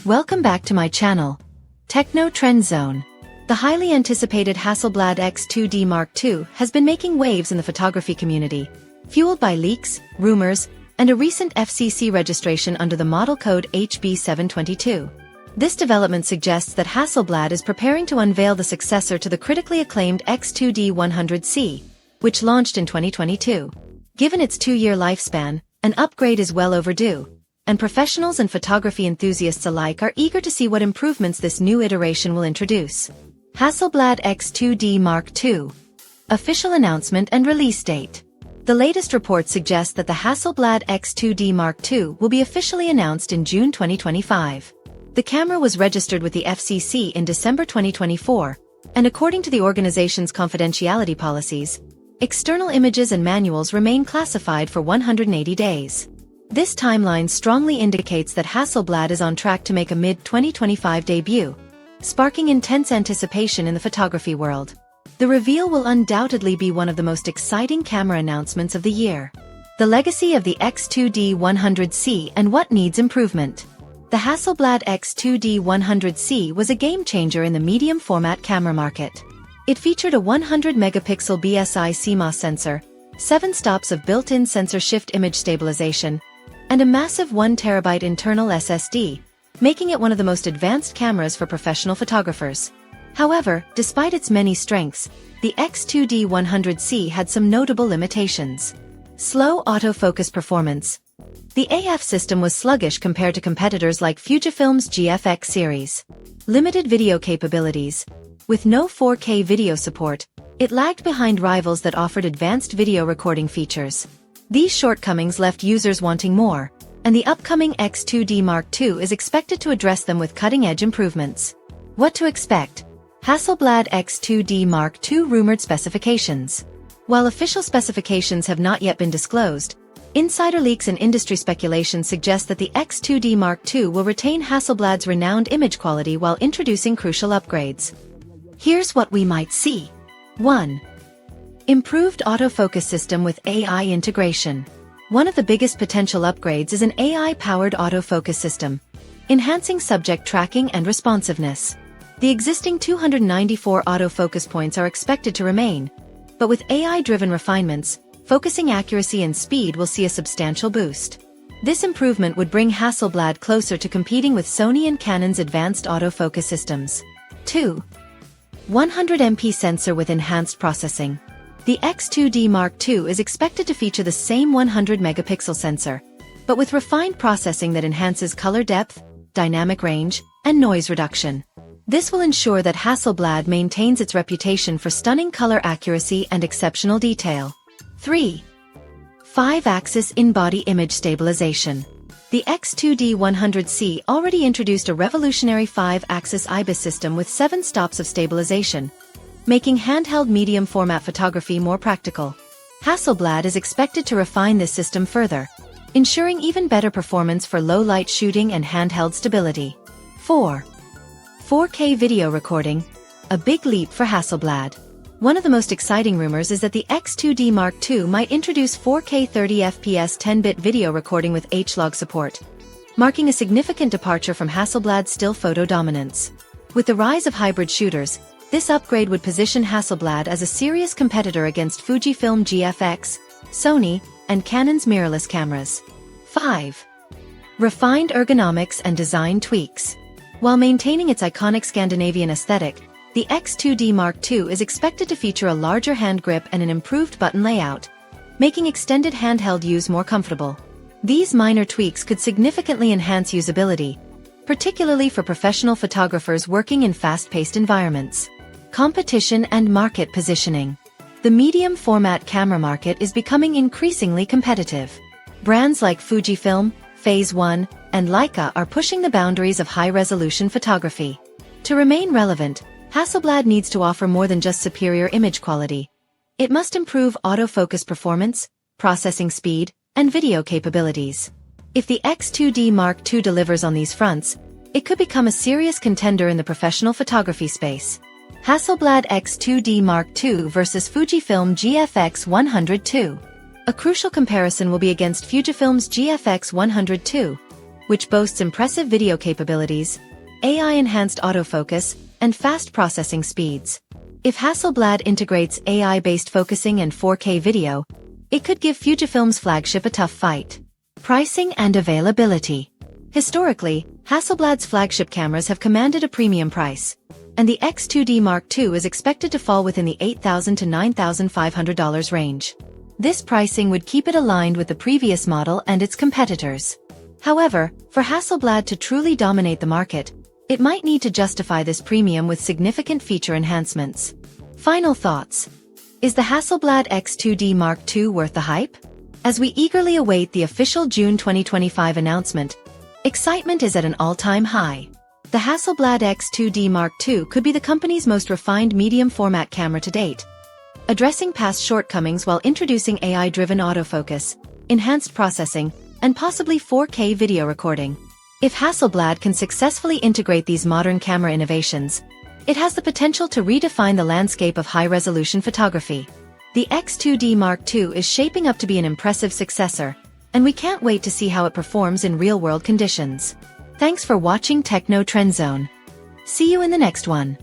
Welcome back to my channel, Techno Trend Zone. The highly anticipated Hasselblad X2D Mark II has been making waves in the photography community, fueled by leaks, rumors, and a recent FCC registration under the model code HB722. This development suggests that Hasselblad is preparing to unveil the successor to the critically acclaimed X2D 100C, which launched in 2022. Given its 2-year lifespan, an upgrade is well overdue, and professionals and photography enthusiasts alike are eager to see what improvements this new iteration will introduce. Hasselblad X2D Mark II. Official announcement and release date. The latest reports suggest that the Hasselblad X2D Mark II will be officially announced in June 2025. The camera was registered with the FCC in December 2024, and according to the organization's confidentiality policies, external images and manuals remain classified for 180 days. This timeline strongly indicates that Hasselblad is on track to make a mid-2025 debut, sparking intense anticipation in the photography world. The reveal will undoubtedly be one of the most exciting camera announcements of the year. The legacy of the X2D 100C and what needs improvement. The Hasselblad X2D 100C was a game-changer in the medium-format camera market. It featured a 100-megapixel BSI CMOS sensor, 7 stops of built-in sensor shift image stabilization, and a massive 1 TB internal SSD, making it one of the most advanced cameras for professional photographers. However, despite its many strengths, the X2D 100C had some notable limitations. Slow autofocus performance. The AF system was sluggish compared to competitors like Fujifilm's GFX series. Limited video capabilities. With no 4K video support, it lagged behind rivals that offered advanced video recording features. These shortcomings left users wanting more, and the upcoming X2D Mark II is expected to address them with cutting-edge improvements. What to expect? Hasselblad X2D Mark II rumored specifications. While official specifications have not yet been disclosed, insider leaks and industry speculation suggest that the X2D Mark II will retain Hasselblad's renowned image quality while introducing crucial upgrades. Here's what we might see. 1. Improved autofocus system with AI integration. One of the biggest potential upgrades is an AI-powered autofocus system, enhancing subject tracking and responsiveness. The existing 294 autofocus points are expected to remain, but with AI-driven refinements, focusing accuracy and speed will see a substantial boost. This improvement would bring Hasselblad closer to competing with Sony and Canon's advanced autofocus systems. 2. 100MP sensor with enhanced processing. The X2D Mark II is expected to feature the same 100-megapixel sensor, but with refined processing that enhances color depth, dynamic range, and noise reduction. This will ensure that Hasselblad maintains its reputation for stunning color accuracy and exceptional detail. 3. 5-axis in-body image stabilization. The X2D 100C already introduced a revolutionary 5-axis IBIS system with 7 stops of stabilization, making handheld medium-format photography more practical. Hasselblad is expected to refine this system further, ensuring even better performance for low-light shooting and handheld stability. 4. 4K video recording, a big leap for Hasselblad. One of the most exciting rumors is that the X2D Mark II might introduce 4K 30fps 10-bit video recording with H-Log support, marking a significant departure from Hasselblad's still photo dominance. With the rise of hybrid shooters, this upgrade would position Hasselblad as a serious competitor against Fujifilm GFX, Sony, and Canon's mirrorless cameras. 5. Refined ergonomics and design tweaks. While maintaining its iconic Scandinavian aesthetic, the X2D Mark II is expected to feature a larger hand grip and an improved button layout, making extended handheld use more comfortable. These minor tweaks could significantly enhance usability, particularly for professional photographers working in fast-paced environments. Competition and market positioning. The medium-format camera market is becoming increasingly competitive. Brands like Fujifilm, Phase 1, and Leica are pushing the boundaries of high-resolution photography. To remain relevant, Hasselblad needs to offer more than just superior image quality. It must improve autofocus performance, processing speed, and video capabilities. If the X2D Mark II delivers on these fronts, it could become a serious contender in the professional photography space. Hasselblad X2D Mark II versus Fujifilm GFX 102. A crucial comparison will be against Fujifilm's GFX 102, which boasts impressive video capabilities, AI-enhanced autofocus, and fast processing speeds. If Hasselblad integrates AI-based focusing and 4K video, it could give Fujifilm's flagship a tough fight. Pricing and availability. Historically, Hasselblad's flagship cameras have commanded a premium price, and the X2D Mark II is expected to fall within the $8,000 to $9,500 range. This pricing would keep it aligned with the previous model and its competitors. However, for Hasselblad to truly dominate the market, it might need to justify this premium with significant feature enhancements. Final thoughts. Is the Hasselblad X2D Mark II worth the hype? As we eagerly await the official June 2025 announcement, excitement is at an all-time high. The Hasselblad X2D Mark II could be the company's most refined medium-format camera to date, addressing past shortcomings while introducing AI-driven autofocus, enhanced processing, and possibly 4K video recording. If Hasselblad can successfully integrate these modern camera innovations, it has the potential to redefine the landscape of high-resolution photography. The X2D Mark II is shaping up to be an impressive successor, and we can't wait to see how it performs in real-world conditions. Thanks for watching Techno Trend Zone. See you in the next one.